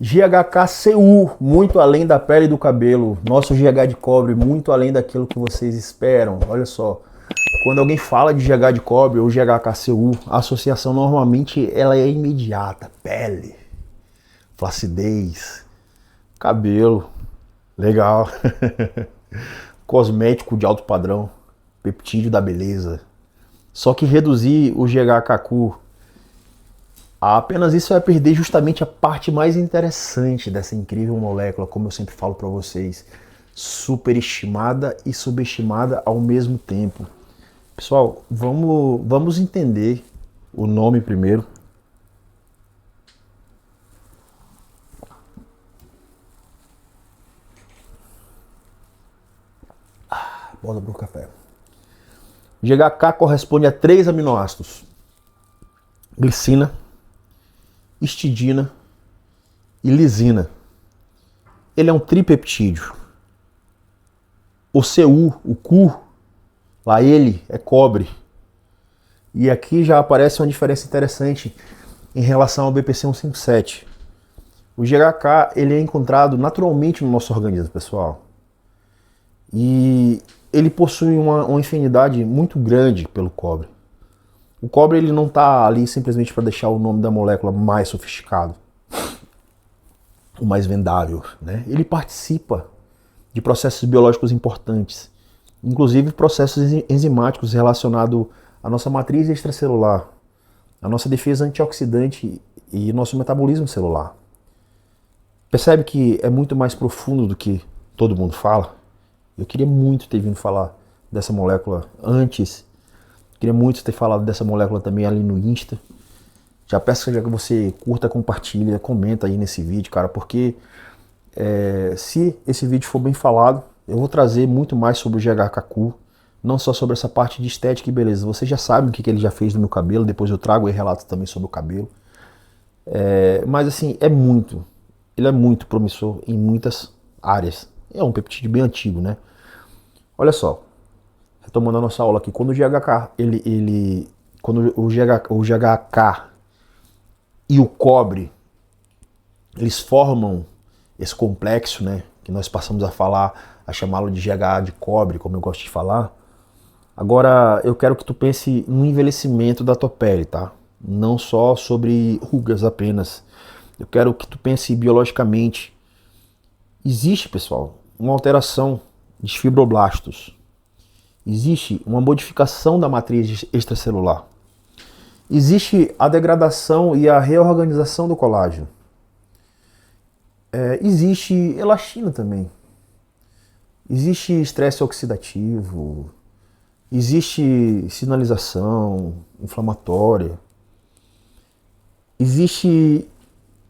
GHKCU, muito além da pele e do cabelo. Nosso GH de cobre, muito além daquilo que vocês esperam. Olha só, quando alguém fala de GH de cobre ou GHKCU, a associação normalmente ela é imediata. Pele, flacidez, cabelo, legal. Cosmético de alto padrão, peptídeo da beleza. Só que reduzir o GHKQ a apenas isso vai perder justamente a parte mais interessante dessa incrível molécula, como eu sempre falo para vocês, superestimada e subestimada ao mesmo tempo. Pessoal, vamos entender o nome primeiro. Bora pro café. GHK corresponde a 3 aminoácidos: glicina, histidina e lisina. Ele é um tripeptídeo. O Cu, o Cu, lá ele é cobre. E aqui já aparece uma diferença interessante em relação ao BPC 157. O GHK ele é encontrado naturalmente no nosso organismo, pessoal. E ele possui uma afinidade muito grande pelo cobre. O cobre ele não está ali simplesmente para deixar o nome da molécula mais sofisticado, o mais vendável, né? Ele participa de processos biológicos importantes, inclusive processos enzimáticos relacionados à nossa matriz extracelular, à nossa defesa antioxidante e nosso metabolismo celular. Percebe que é muito mais profundo do que todo mundo fala? Eu queria muito ter vindo falar dessa molécula antes. Queria muito ter falado dessa molécula também ali no Insta. Já peço que você curta, compartilha, comenta aí nesse vídeo, cara, porque se esse vídeo for bem falado, eu vou trazer muito mais sobre o GHKQ, não só sobre essa parte de estética e beleza. Você já sabe o que ele já fez no meu cabelo, depois eu trago aí relatos também sobre o cabelo. Mas assim, ele é muito promissor em muitas áreas. É um peptídeo bem antigo, né? Olha só, retomando a nossa aula aqui, quando o GHK, quando o GHK e o cobre, eles formam esse complexo, né? Que nós passamos a chamá-lo de GH de cobre, como eu gosto de falar. Agora, eu quero que tu pense no envelhecimento da tua pele, tá? Não só sobre rugas apenas. Eu quero que tu pense biologicamente. Existe, pessoal, uma alteração dos fibroblastos. Existe uma modificação da matriz extracelular. Existe a degradação e a reorganização do colágeno. Existe elastina também. Existe estresse oxidativo. Existe sinalização inflamatória. Existe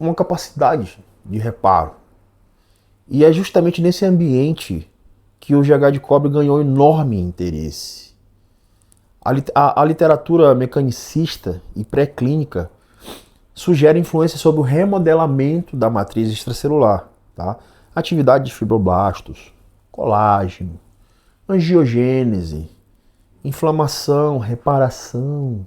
uma capacidade de reparo. E é justamente nesse ambiente que o GH de cobre ganhou enorme interesse. A literatura mecanicista e pré-clínica sugere influência sobre o remodelamento da matriz extracelular, tá? Atividade de fibroblastos, colágeno, angiogênese, inflamação, reparação.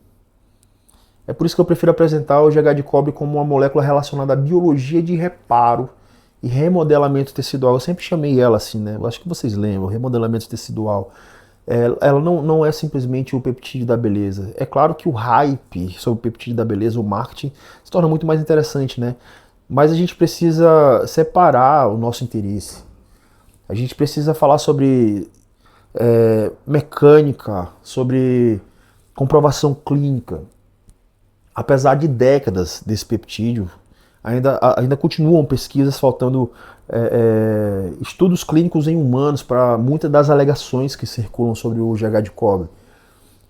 É por isso que eu prefiro apresentar o GH de cobre como uma molécula relacionada à biologia de reparo e remodelamento tecidual. Eu sempre chamei ela assim, né? Eu acho que vocês lembram, remodelamento tecidual. Ela não é simplesmente o peptídeo da beleza. É claro que o hype sobre o peptídeo da beleza, o marketing, se torna muito mais interessante, né? Mas a gente precisa separar o nosso interesse. A gente precisa falar sobre mecânica, sobre comprovação clínica. Apesar de décadas desse peptídeo, ainda continuam pesquisas faltando estudos clínicos em humanos para muitas das alegações que circulam sobre o GH de cobre.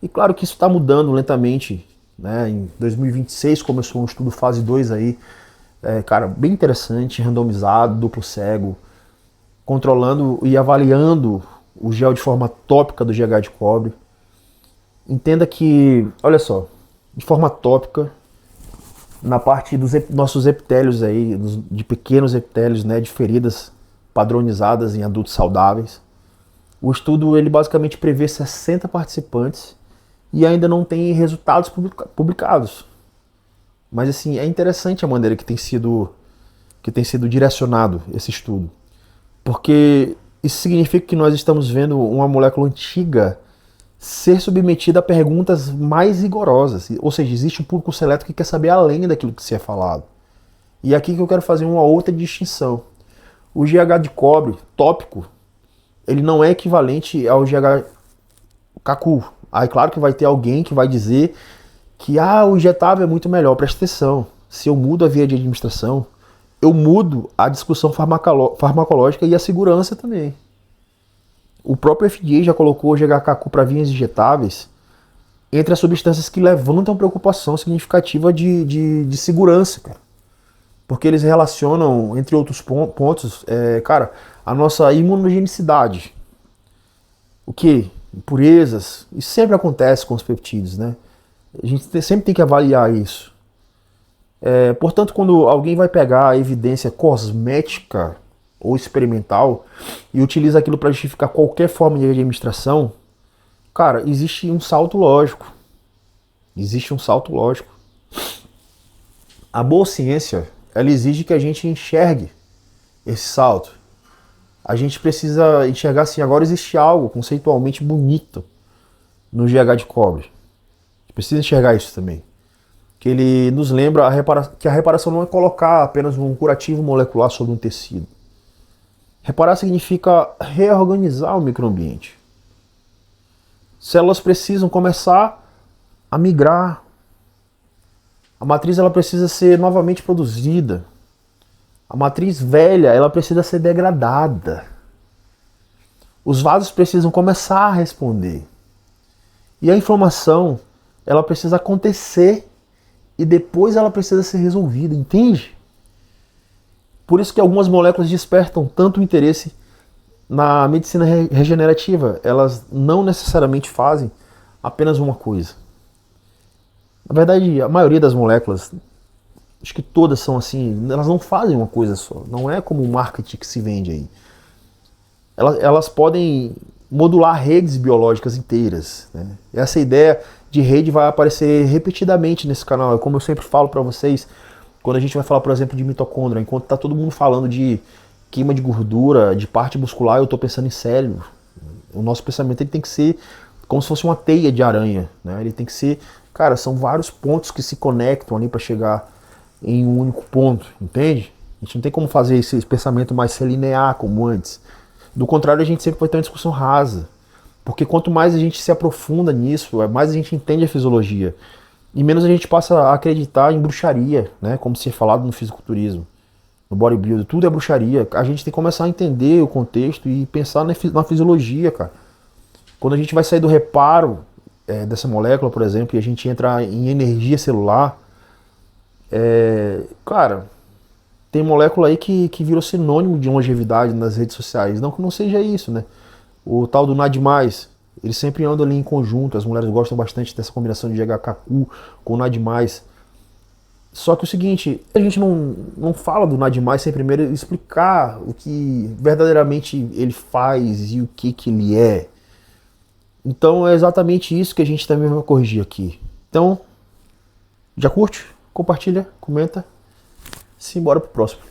E claro que isso está mudando lentamente, né? Em 2026 começou um estudo fase 2 aí, cara, bem interessante, randomizado, duplo cego, controlando e avaliando o gel de forma tópica do GH de cobre. Entenda que, olha só, de forma tópica, na parte dos nossos epitélios aí, de pequenos epitélios, né, de feridas padronizadas em adultos saudáveis. O estudo ele basicamente prevê 60 participantes e ainda não tem resultados publicados. Mas assim, é interessante a maneira que que tem sido direcionado esse estudo. Porque isso significa que nós estamos vendo uma molécula antiga ser submetida a perguntas mais rigorosas. Ou seja, existe um público seleto que quer saber além daquilo que se é falado. E aqui que eu quero fazer uma outra distinção. O GH de cobre tópico, ele não é equivalente ao GH Kaku. Aí claro que vai ter alguém que vai dizer que o injetável é muito melhor. Presta atenção, se eu mudo a via de administração, eu mudo a discussão farmacológica e a segurança também. O próprio FDA já colocou o GH Kaku para vias injetáveis entre as substâncias que levantam preocupação significativa de segurança, cara. Porque eles relacionam, entre outros pontos, cara, a nossa imunogenicidade. O que? Impurezas. Isso sempre acontece com os peptídeos, né? A gente sempre tem que avaliar isso. Portanto, quando alguém vai pegar a evidência cosmética ou experimental e utiliza aquilo para justificar qualquer forma de administração, cara, existe um salto lógico. Existe um salto lógico. A boa ciência, ela exige que a gente enxergue esse salto. A gente precisa enxergar assim, agora existe algo conceitualmente bonito no GH de cobre. A gente precisa enxergar isso também. Que ele nos lembra que a reparação não é colocar apenas um curativo molecular sobre um tecido. Reparar significa reorganizar o microambiente. Células precisam começar a migrar. A matriz ela precisa ser novamente produzida. A matriz velha ela precisa ser degradada. Os vasos precisam começar a responder. E a inflamação ela precisa acontecer e depois ela precisa ser resolvida, entende? Por isso que algumas moléculas despertam tanto interesse na medicina regenerativa. Elas não necessariamente fazem apenas uma coisa. Na verdade, a maioria das moléculas, acho que todas são assim, elas não fazem uma coisa só. Não é como o marketing que se vende aí. Elas podem modular redes biológicas inteiras, né? Essa ideia de rede vai aparecer repetidamente nesse canal. É como eu sempre falo para vocês, quando a gente vai falar, por exemplo, de mitocôndria, enquanto está todo mundo falando de queima de gordura, de parte muscular, eu estou pensando em cérebro. O nosso pensamento ele tem que ser como se fosse uma teia de aranha, né? Ele tem que ser, cara, são vários pontos que se conectam ali para chegar em um único ponto, entende? A gente não tem como fazer esse pensamento mais linear como antes. Do contrário, a gente sempre vai ter uma discussão rasa. Porque quanto mais a gente se aprofunda nisso, mais a gente entende a fisiologia. E menos a gente passa a acreditar em bruxaria, né? Como se é falado no fisiculturismo, no bodybuilding. Tudo é bruxaria. A gente tem que começar a entender o contexto e pensar na fisiologia, cara. Quando a gente vai sair do reparo dessa molécula, por exemplo, e a gente entra em energia celular, cara, tem molécula aí que virou sinônimo de longevidade nas redes sociais. Não que não seja isso, né? O tal do NAD+, eles sempre andam ali em conjunto. As mulheres gostam bastante dessa combinação de GHKQ com o NAD+. Só que o seguinte, a gente não fala do NAD+, sem primeiro explicar o que verdadeiramente ele faz e o que ele é. Então é exatamente isso que a gente também vai corrigir aqui. Então, já curte? Compartilha, comenta. Simbora pro próximo.